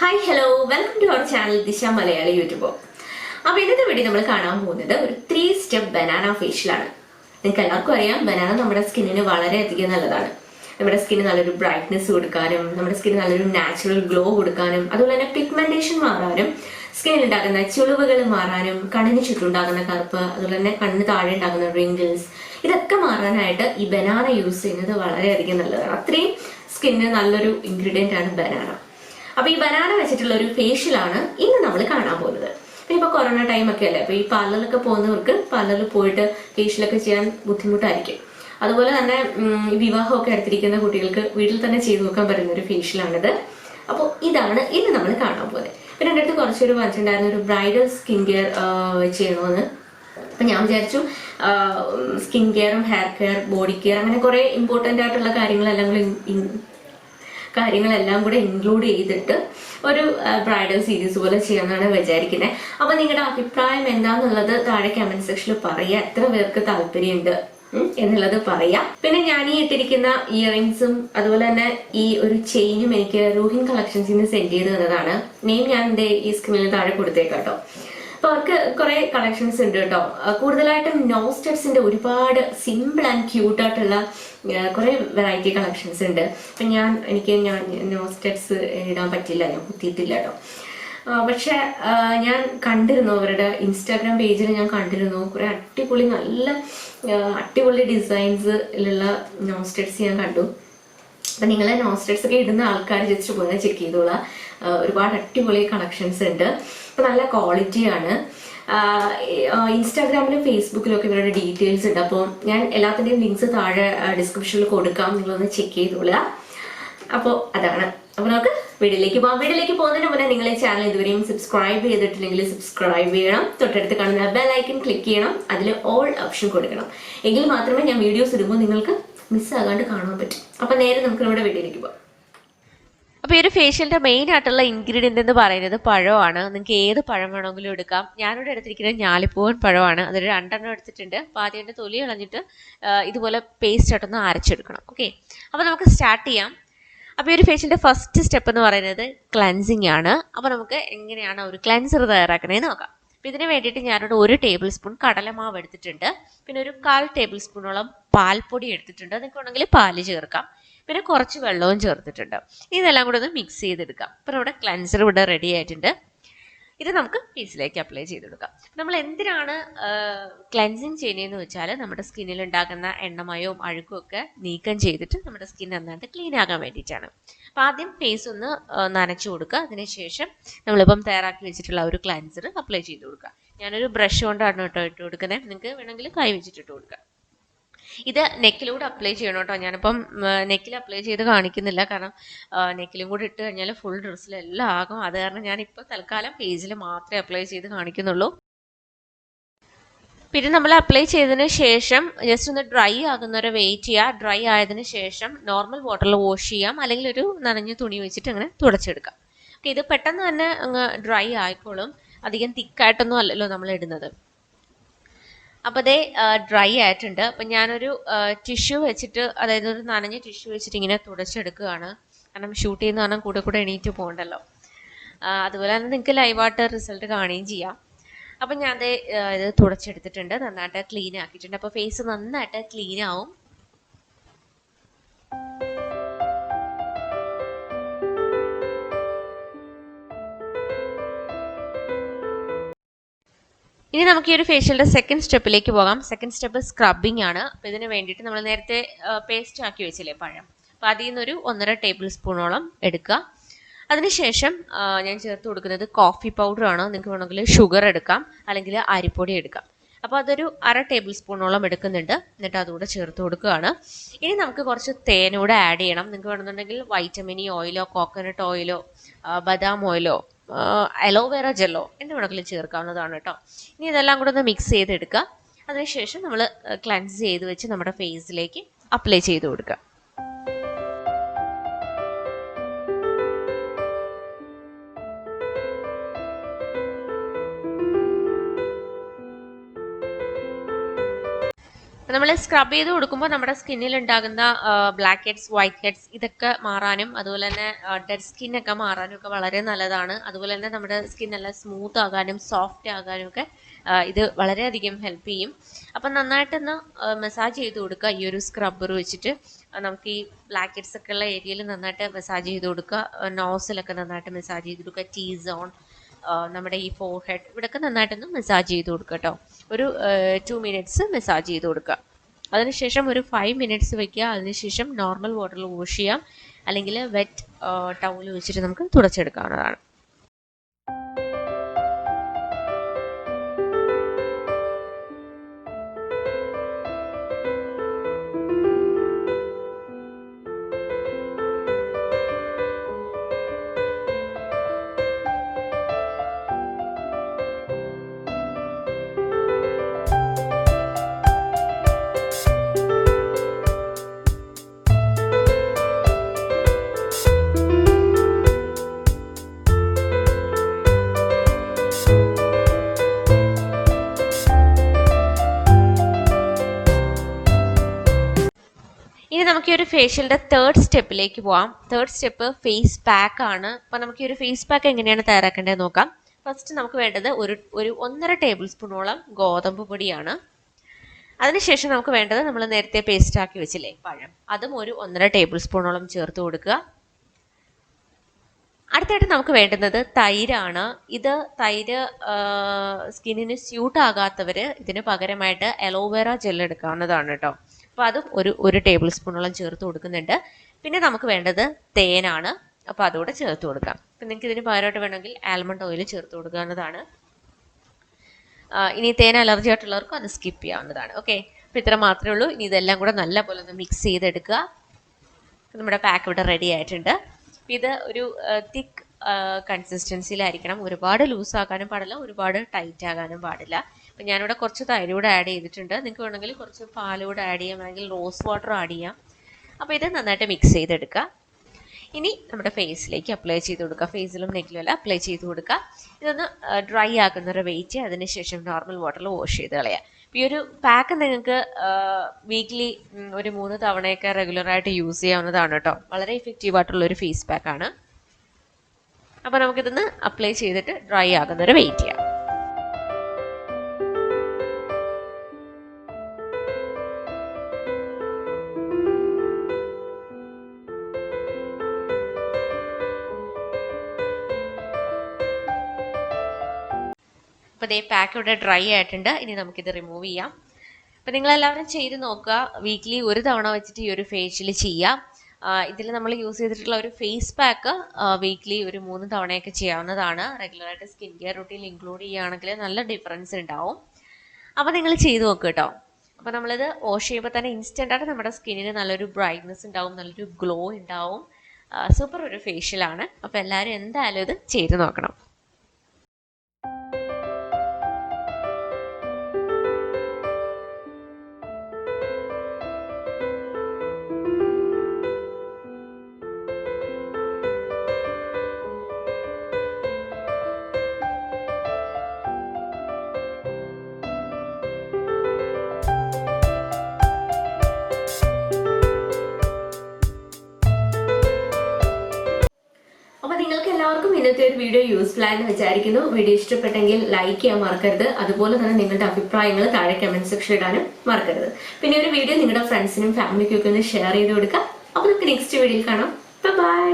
Hi, hello, welcome to our channel Disha Malayalam YouTube. അപ്പോൾ ഇന്നത്തെ video നമ്മൾ കാണാൻ പോകുന്നത് ഒരു 3 സ്റ്റെപ്പ് ബനാന ഫേഷ്യൽ ആണ്. നിങ്ങൾക്ക് എല്ലാവർക്കും അറിയാം ബനാന നമ്മുടെ സ്കിന്നിന് വളരെയധികം നല്ലതാണ്. നമ്മുടെ സ്കിന്നിന് നല്ലൊരു ബ്രൈറ്റ്നസ് കൊടുക്കാനും നമ്മുടെ സ്കിന്നിന് നല്ലൊരു നാച്ചുറൽ ഗ്ലോ കൊടുക്കാനും അതുപോലെ തന്നെ പിഗ്മെന്റേഷൻ മാറാനും സ്കിന്നിൽ ഉണ്ടാകുന്ന ചുളിവുകൾ മാറാനും കണ്ണിന് ചുറ്റുണ്ടാകുന്ന കറുപ്പ് അതുപോലെ തന്നെ കണ്ണിന് താഴെ ഉണ്ടാകുന്ന റിങ്കിൾസ് ഇതൊക്കെ മാറാനായിട്ട് ഈ ബനാന യൂസ് ചെയ്യുന്നത് വളരെയധികം നല്ലതാണ്. അത്രയും സ്കിന്നിന് നല്ലൊരു ഇൻഗ്രീഡിയന്റ് ആണ് ബനാന. അപ്പൊ ഈ ബനാന വെച്ചിട്ടുള്ള ഒരു ഫേഷ്യലാണ് ഇന്ന് നമ്മൾ കാണാൻ പോകുന്നത്. ഇപ്പൊ കൊറോണ ടൈം ഒക്കെ അല്ലേ, അപ്പൊ ഈ പാർലറിലൊക്കെ പോകുന്നവർക്ക് പാർലറിൽ പോയിട്ട് ഫേഷ്യലൊക്കെ ചെയ്യാൻ ബുദ്ധിമുട്ടായിരിക്കും. അതുപോലെ തന്നെ വിവാഹമൊക്കെ എടുത്തിരിക്കുന്ന കുട്ടികൾക്ക് വീട്ടിൽ തന്നെ ചെയ്തു നോക്കാൻ പറ്റുന്ന ഒരു ഫേഷ്യലാണിത്. അപ്പോൾ ഇതാണ് ഇന്ന് നമ്മൾ കാണാൻ പോകുന്നത്. പിന്നെ എൻ്റെ അടുത്ത് കുറച്ചൊരു പറഞ്ഞിട്ടുണ്ടായിരുന്ന ഒരു ബ്രൈഡൽ സ്കിൻ കെയർ ചെയ്യണമെന്ന്. അപ്പൊ ഞാൻ വിചാരിച്ചു സ്കിൻ കെയറും ഹെയർ കെയർ ബോഡി കെയർ അങ്ങനെ കുറെ ഇമ്പോർട്ടൻ്റ് ആയിട്ടുള്ള കാര്യങ്ങളെല്ലാം കൂടെ ഇൻക്ലൂഡ് ചെയ്തിട്ട് ഒരു ബ്രൈഡൽ സീരീസ് പോലെ ചെയ്യാമെന്നാണ് വിചാരിക്കുന്നത്. അപ്പൊ നിങ്ങളുടെ അഭിപ്രായം എന്താന്നുള്ളത് താഴെ കമന്റ് സെക്ഷനിൽ പറയാ. എത്ര പേർക്ക് താല്പര്യമുണ്ട് എന്നുള്ളത് പറയാം. പിന്നെ ഞാൻ ഈ ഇട്ടിരിക്കുന്ന ഇയറിങ്സും അതുപോലെ തന്നെ ഈ ഒരു ചെയിനും എനിക്ക് റൂഹിൻ കളക്ഷൻസിന് സെൻഡ് ചെയ്ത് തന്നതാണ്. നെയിം ഞാൻ എന്റെ ഈ സ്ക്രീനിൽ താഴെ കൊടുത്തേക്കാട്ടോ. അപ്പൊ അവർക്ക് കുറെ കളക്ഷൻസ് ഉണ്ട് കേട്ടോ. കൂടുതലായിട്ടും നോ സ്റ്റെപ്സിന്റെ ഒരുപാട് സിമ്പിൾ ആൻഡ് ക്യൂട്ട് ആയിട്ടുള്ള കുറെ വെറൈറ്റി കളക്ഷൻസ് ഉണ്ട്. അപ്പൊ എനിക്ക് നോ സ്റ്റെപ്സ് ഇടാൻ പറ്റില്ല, ഞാൻ കുത്തിയിട്ടില്ല കേട്ടോ. പക്ഷെ ഞാൻ കണ്ടിരുന്നു അവരുടെ ഇൻസ്റ്റാഗ്രാം പേജിൽ ഞാൻ കണ്ടിരുന്നു കുറെ അടിപൊളി നല്ല അടിപൊളി ഡിസൈൻസിലുള്ള നോ സ്റ്റെപ്സ് ഞാൻ കണ്ടു. അപ്പൊ നിങ്ങളെ നോ സ്റ്റെപ്സ് ഒക്കെ ഇടുന്ന ആൾക്കാർ ജസ്റ്റ് പോയി ചെക്ക് ചെയ്തോളാം. ഒരുപാട് അടിപൊളി കളക്ഷൻസ് ഉണ്ട്. അപ്പൊ നല്ല ക്വാളിറ്റിയാണ്. ഇൻസ്റ്റാഗ്രാമിലും ഫേസ്ബുക്കിലും ഒക്കെ ഇവരുടെ ഡീറ്റെയിൽസ് ഉണ്ട്. അപ്പോൾ ഞാൻ എല്ലാത്തിന്റെയും ലിങ്ക്സ് താഴെ ഡിസ്ക്രിപ്ഷനിൽ കൊടുക്കാം, നിങ്ങളൊന്ന് ചെക്ക് ചെയ്തോളുക. അപ്പോൾ അതാണ്. അപ്പൊ നമുക്ക് വീഡിയോയിലേക്ക് പോകാം. വീഡിയോയിലേക്ക് പോകുന്നതിന് മുന്നേ നിങ്ങൾ ഈ ചാനൽ ഇതുവരെയും സബ്സ്ക്രൈബ് ചെയ്തിട്ടില്ലെങ്കിൽ സബ്സ്ക്രൈബ് ചെയ്യണം. തൊട്ടടുത്ത് കാണുന്ന ബെൽ ഐക്കൺ ക്ലിക്ക് ചെയ്യണം. അതിൽ ഓൾ ഓപ്ഷൻ കൊടുക്കണം. എങ്കിൽ മാത്രമേ ഞാൻ വീഡിയോസ് ഇടുമ്പോൾ നിങ്ങൾക്ക് മിസ്സാകാണ്ട് കാണാൻ പറ്റും. അപ്പൊ നേരെ നമുക്ക് നമ്മുടെ വീഡിയോയിലേക്ക് പോകാം. അപ്പോൾ ഈ ഒരു ഫേഷ്യലിന്റെ മെയിൻ ആയിട്ടുള്ള ഇൻഗ്രീഡിയന്റ് എന്ന് പറയുന്നത് പഴമാണ്. നിങ്ങൾക്ക് ഏത് പഴം വേണമെങ്കിലും എടുക്കാം. ഞാനിവിടെ എടുത്തിരിക്കുന്നത് ഞാലിപ്പൂവൻ പഴമാണ്. അതൊരു 2 എടുത്തിട്ടുണ്ട്. അപ്പോൾ ആദ്യം എൻ്റെ തൊലി കളഞ്ഞിട്ട് ഇതുപോലെ പേസ്റ്റ് ആയിട്ടൊന്ന് അരച്ചെടുക്കണം. ഓക്കെ, അപ്പോൾ നമുക്ക് സ്റ്റാർട്ട് ചെയ്യാം. അപ്പോൾ ഈ ഒരു ഫേഷ്യലിന്റെ ഫസ്റ്റ് സ്റ്റെപ്പ് എന്ന് പറയുന്നത് ക്ലൻസിങ് ആണ്. അപ്പോൾ നമുക്ക് എങ്ങനെയാണ് ഒരു ക്ലൻസർ തയ്യാറാക്കണേന്ന് നോക്കാം. അപ്പോൾ ഇതിന് വേണ്ടിയിട്ട് ഞാനിവിടെ 1 ടേബിൾ സ്പൂൺ കടലമാവ് എടുത്തിട്ടുണ്ട്. പിന്നെ ഒരു 1/4 ടേബിൾ സ്പൂണോളം പാൽപ്പൊടി എടുത്തിട്ടുണ്ട്. നിങ്ങൾക്ക് വേണമെങ്കിൽ പാല് ചേർക്കാം. പിന്നെ കുറച്ച് വെള്ളവും ചേർത്തിട്ടുണ്ട്. ഇതെല്ലാം കൂടെ ഒന്ന് മിക്സ് ചെയ്തെടുക്കാം. അപ്പോൾ നമ്മുടെ ക്ലൻസർ ഇവിടെ റെഡി ആയിട്ടുണ്ട്. ഇത് നമുക്ക് ഫേസിലേക്ക് അപ്ലൈ ചെയ്തെടുക്കാം. നമ്മൾ എന്തിനാണ് ക്ലൻസിങ് ചെയ്യുന്നതെന്ന് വെച്ചാൽ നമ്മുടെ സ്കിന്നിൽ ഉണ്ടാകുന്ന എണ്ണമയവും അഴുക്കും ഒക്കെ നീക്കം ചെയ്തിട്ട് നമ്മുടെ സ്കിൻ നന്നായിട്ട് ക്ലീൻ ആകാൻ വേണ്ടിയിട്ടാണ്. അപ്പോൾ ആദ്യം ഫേസ് ഒന്ന് നനച്ചു കൊടുക്കുക. അതിനുശേഷം നമ്മളിപ്പം തയ്യാറാക്കി വെച്ചിട്ടുള്ള ഒരു ക്ലൻസർ അപ്ലൈ ചെയ്ത് കൊടുക്കുക. ഞാനൊരു ബ്രഷ് കൊണ്ടാണ് കേട്ടോ ഇട്ട് കൊടുക്കുന്നത്. നിങ്ങൾക്ക് വേണമെങ്കിൽ കൈ വെച്ചിട്ട് ഇട്ട് കൊടുക്കുക. ഇത് നെക്കിലൂടെ അപ്ലൈ ചെയ്യണം കേട്ടോ. ഞാനിപ്പം നെക്കിൽ അപ്ലൈ ചെയ്ത് കാണിക്കുന്നില്ല, കാരണം നെക്കിലും കൂടി ഇട്ട് കഴിഞ്ഞാൽ ഫുൾ ഡ്രസ്സിലെല്ലാം ആകും. അത് കാരണം ഞാനിപ്പോൾ തൽക്കാലം ഫേസിൽ മാത്രമേ അപ്ലൈ ചെയ്ത് കാണിക്കുന്നുള്ളൂ. പിന്നെ നമ്മൾ അപ്ലൈ ചെയ്തതിന് ശേഷം ജസ്റ്റ് ഒന്ന് ഡ്രൈ ആകുന്നവരെ വെയിറ്റ് ചെയ്യുക. ഡ്രൈ ആയതിനു ശേഷം നോർമൽ വാട്ടറിൽ വാഷ് ചെയ്യാം, അല്ലെങ്കിൽ ഒരു നനഞ്ഞ തുണി വെച്ചിട്ട് അങ്ങനെ തുടച്ചെടുക്കാം. ഓക്കെ, ഇത് പെട്ടെന്ന് തന്നെ അങ്ങ് ഡ്രൈ ആയിക്കോളും. അധികം തിക്കായിട്ടൊന്നും അല്ലല്ലോ നമ്മൾ ഇടുന്നത്. അപ്പോൾ അതേ ഡ്രൈ ആയിട്ടുണ്ട്. അപ്പം ഞാനൊരു ടിഷ്യൂ വെച്ചിട്ട്, അതായത് ഒരു നനഞ്ഞ ടിഷ്യൂ വെച്ചിട്ട് ഇങ്ങനെ തുടച്ചെടുക്കുകയാണ്. കാരണം ഷൂട്ട് ചെയ്യുന്ന കാരണം കൂടെ എണീറ്റ് പോകണ്ടല്ലോ. അതുപോലെ തന്നെ നിങ്ങൾക്ക് ലൈവായിട്ട് റിസൾട്ട് കാണുകയും ചെയ്യാം. അപ്പം ഞാൻ അതേ ഇത് തുടച്ചെടുത്തിട്ടുണ്ട്, നന്നായിട്ട് ക്ലീൻ ആക്കിയിട്ടുണ്ട്. അപ്പോൾ ഫേസ് നന്നായിട്ട് ക്ലീൻ ആവും. ഇനി നമുക്ക് ഈ ഒരു ഫേഷ്യലിന്റെ സെക്കൻഡ് സ്റ്റെപ്പിലേക്ക് പോകാം. സെക്കൻഡ് സ്റ്റെപ്പ് സ്ക്രബിംഗ് ആണ്. അപ്പോൾ ഇതിന് വേണ്ടിയിട്ട് നമ്മൾ നേരത്തെ പേസ്റ്റ് ആക്കി വെച്ചില്ലേ പഴം, അപ്പോൾ അതിൽ നിന്നൊരു 1.5 ടേബിൾ സ്പൂണോളം എടുക്കുക. അതിനുശേഷം ഞാൻ ചേർത്ത് കൊടുക്കുന്നത് കോഫി പൗഡർ ആണ്. നിങ്ങൾക്ക് വേണമെങ്കിൽ ഷുഗർ എടുക്കാം, അല്ലെങ്കിൽ അരിപ്പൊടി എടുക്കാം. അപ്പോൾ അതൊരു 1/2 ടേബിൾ സ്പൂണോളം എടുക്കുന്നുണ്ട്. എന്നിട്ട് അതുകൂടെ ചേർത്ത് കൊടുക്കുകയാണ്. ഇനി നമുക്ക് കുറച്ച് തേനൂടെ ആഡ് ചെയ്യണം. നിങ്ങൾക്ക് വേണമെന്നുണ്ടെങ്കിൽ വൈറ്റമിൻ ഇ ഓയിലോ കോക്കനട്ട് ഓയിലോ ബദാം ഓയിലോ അലോവേറ ജെല്ലോ എന്ത് വേണമെങ്കിലും ചേർക്കാവുന്നതാണ് കേട്ടോ. ഇനി ഇതെല്ലാം കൂടെ ഒന്ന് മിക്സ് ചെയ്തെടുക്കുക. അതിനുശേഷം നമ്മൾ ക്ലൻസ് ചെയ്ത് വെച്ച് നമ്മുടെ ഫേസിലേക്ക് അപ്ലൈ ചെയ്ത് കൊടുക്കുക. നമ്മൾ സ്ക്രബ് ചെയ്ത് കൊടുക്കുമ്പോൾ നമ്മുടെ സ്കിന്നിൽ ഉണ്ടാകുന്ന ബ്ലാക്ക് ഹെഡ്സ്, വൈറ്റ് ഹെഡ്സ് ഇതൊക്കെ മാറാനും അതുപോലെ തന്നെ ഡെഡ് സ്കിന്നൊക്കെ മാറാനും ഒക്കെ വളരെ നല്ലതാണ്. അതുപോലെ തന്നെ നമ്മുടെ സ്കിൻ നല്ല സ്മൂത്ത് ആകാനും സോഫ്റ്റ് ആകാനും ഒക്കെ ഇത് വളരെയധികം ഹെൽപ്പ് ചെയ്യും. അപ്പം നന്നായിട്ടൊന്ന് മസാജ് ചെയ്ത് കൊടുക്കുക. ഈ ഒരു സ്ക്രബ്ബർ വെച്ചിട്ട് നമുക്ക് ഈ ബ്ലാക്ക് ഹെഡ്സ് ഒക്കെ ഉള്ള ഏരിയയിൽ നന്നായിട്ട് മസാജ് ചെയ്ത് കൊടുക്കുക. നോസിലൊക്കെ നന്നായിട്ട് മസാജ് ചെയ്ത് കൊടുക്കുക. ടീ സോൺ, നമ്മുടെ ഈ ഫോർ ഹെഡ് ഇവിടെയൊക്കെ നന്നായിട്ടൊന്ന് മസാജ് ചെയ്ത് കൊടുക്കുക കേട്ടോ. ഒരു 2 മിനിറ്റ്സ് മസാജ് ചെയ്ത് കൊടുക്കുക. അതിനുശേഷം ഒരു 5 മിനിറ്റ്സ് വെക്കുക. അതിനുശേഷം നോർമൽ വാട്ടറിൽ വാഷ് ചെയ്യാം, അല്ലെങ്കിൽ വെറ്റ് ടവൽ വെച്ചിട്ട് നമുക്ക് തുടച്ചെടുക്കാവുന്നതാണ്. ഇനി നമുക്ക് ഈ ഒരു ഫേഷ്യലിന്റെ 3rd സ്റ്റെപ്പിലേക്ക് പോവാം. 3rd സ്റ്റെപ്പ് ഫേസ് പാക്ക് ആണ്. അപ്പൊ നമുക്ക് ഈ ഒരു ഫേസ് പാക്ക് എങ്ങനെയാണ് തയ്യാറാക്കേണ്ടത് നോക്കാം. ഫസ്റ്റ് നമുക്ക് വേണ്ടത് ഒരു 1.5 ടേബിൾ സ്പൂണോളം ഗോതമ്പ് പൊടിയാണ്. അതിനുശേഷം നമുക്ക് വേണ്ടത് നമ്മൾ നേരത്തെ പേസ്റ്റ് ആക്കി വെച്ചില്ലേ പഴം, അതും ഒരു 1.5 ടേബിൾ സ്പൂണോളം ചേർത്ത് കൊടുക്കുക. അടുത്തായിട്ട് നമുക്ക് വേണ്ടുന്നത് തൈരാണ്. ഇത് തൈര് സ്കിന്നിന് സ്യൂട്ട് ആകാത്തവർ ഇതിന് പകരമായിട്ട് അലോവേറ ജെൽ എടുക്കാവുന്നതാണ് കേട്ടോ. അപ്പോൾ അതും ഒരു ടേബിൾ സ്പൂണോളം ചേർത്ത് കൊടുക്കുന്നുണ്ട്. പിന്നെ നമുക്ക് വേണ്ടത് തേനാണ്. അപ്പോൾ അതുകൂടെ ചേർത്ത് കൊടുക്കാം. അപ്പം നിങ്ങൾക്ക് ഇതിന് പകരമായിട്ട് വേണമെങ്കിൽ ആൽമണ്ട് ഓയിൽ ചേർത്ത് കൊടുക്കാവുന്നതാണ്. ഇനി തേൻ അലർജി ആയിട്ടുള്ളവർക്കും അത് സ്കിപ്പ് ചെയ്യാവുന്നതാണ്. ഓക്കെ, അപ്പോൾ ഇത്ര മാത്രമേ ഉള്ളൂ. ഇനി ഇതെല്ലാം കൂടെ നല്ലപോലെ ഒന്ന് മിക്സ് ചെയ്തെടുക്കുക. നമ്മുടെ പാക്ക് ഇവിടെ റെഡി ആയിട്ടുണ്ട്. ഇത് ഒരു തിക്ക് കൺസിസ്റ്റൻസിയിലായിരിക്കണം. ഒരുപാട് ലൂസ് ആക്കാനും പാടില്ല, ഒരുപാട് ടൈറ്റ് ആകാനും പാടില്ല. അപ്പം ഞാനിവിടെ കുറച്ച് തൈര് കൂടെ ആഡ് ചെയ്തിട്ടുണ്ട്. നിങ്ങൾക്ക് വേണമെങ്കിൽ കുറച്ച് പാൽ കൂടെ ആഡ് ചെയ്യാം, അല്ലെങ്കിൽ റോസ് വാട്ടർ ആഡ് ചെയ്യാം. അപ്പോൾ ഇത് നന്നായിട്ട് മിക്സ് ചെയ്തെടുക്കുക. ഇനി നമ്മുടെ ഫേസിലേക്ക് അപ്ലൈ ചെയ്ത് കൊടുക്കുക. ഫേസിലും നെക്കിലും എല്ലാം അപ്ലൈ ചെയ്ത് കൊടുക്കുക. ഇതൊന്ന് ഡ്രൈ ആക്കുന്നവരെ വെയിറ്റ് ചെയ്യുക. അതിനുശേഷം നോർമൽ വാട്ടറിൽ വാഷ് ചെയ്ത് കളയുക. ഈ ഒരു പാക്ക് നിങ്ങൾക്ക് വീക്ക്ലി ഒരു 3 തവണയൊക്കെ റെഗുലറായിട്ട് യൂസ് ചെയ്യാവുന്നതാണ് കേട്ടോ. വളരെ ഇഫക്റ്റീവ് ആയിട്ടുള്ള ഒരു ഫേസ് പാക്കാണ്. അപ്പോൾ നമുക്കിതൊന്ന് അപ്ലൈ ചെയ്തിട്ട് ഡ്രൈ ആകുന്നവരെ വെയിറ്റ് ചെയ്യാം. അപ്പോൾ ഇതേ പാക്ക് ഇവിടെ ഡ്രൈ ആയിട്ടുണ്ട്. ഇനി നമുക്കിത് റിമൂവ് ചെയ്യാം. അപ്പോൾ നിങ്ങളെല്ലാവരും ചെയ്ത് നോക്കുക. വീക്ക്ലി 1 തവണ വെച്ചിട്ട് ഈ ഒരു ഫേഷ്യൽ ചെയ്യാം. ഇതിൽ നമ്മൾ യൂസ് ചെയ്തിട്ടുള്ള ഒരു ഫേസ് പാക്ക് വീക്ക്ലി ഒരു 3 തവണയൊക്കെ ചെയ്യാവുന്നതാണ്. റെഗുലറായിട്ട് സ്കിൻ കെയർ റൂട്ടീനിൽ ഇൻക്ലൂഡ് ചെയ്യുകയാണെങ്കിൽ നല്ല ഡിഫറൻസ് ഉണ്ടാവും. അപ്പോൾ നിങ്ങൾ ചെയ്ത് നോക്കുക കേട്ടോ. അപ്പോൾ നമ്മളിത് വാഷ് ചെയ്യുമ്പോൾ തന്നെ ഇൻസ്റ്റൻ്റായിട്ട് നമ്മുടെ സ്കിന്നിന് നല്ലൊരു ബ്രൈറ്റ്നസ് ഉണ്ടാവും, നല്ലൊരു ഗ്ലോ ഉണ്ടാവും. സൂപ്പർ ഒരു ഫേഷ്യലാണ്. അപ്പോൾ എല്ലാവരും എന്തായാലും ഇത് ചെയ്ത് നോക്കണം. എല്ലാവർക്കും ഇന്നത്തെ ഒരു വീഡിയോ യൂസ്ഫുൾ ആയെന്ന് വിചാരിക്കുന്നു. വീഡിയോ ഇഷ്ടപ്പെട്ടെങ്കിൽ ലൈക്ക് ചെയ്യാൻ മറക്കരുത്. അതുപോലെ തന്നെ നിങ്ങളുടെ അഭിപ്രായങ്ങൾ താഴെ കമന്റ് സെക്ഷൻ ഇടാനും മറക്കരുത്. പിന്നെ ഒരു വീഡിയോ നിങ്ങളുടെ ഫ്രണ്ട്സിനും ഫാമിലിക്കും ഒക്കെ ഒന്ന് ഷെയർ ചെയ്ത് കൊടുക്കുക. അപ്പോൾ നമുക്ക് നെക്സ്റ്റ് വീഡിയോയിൽ കാണാം. ബൈ.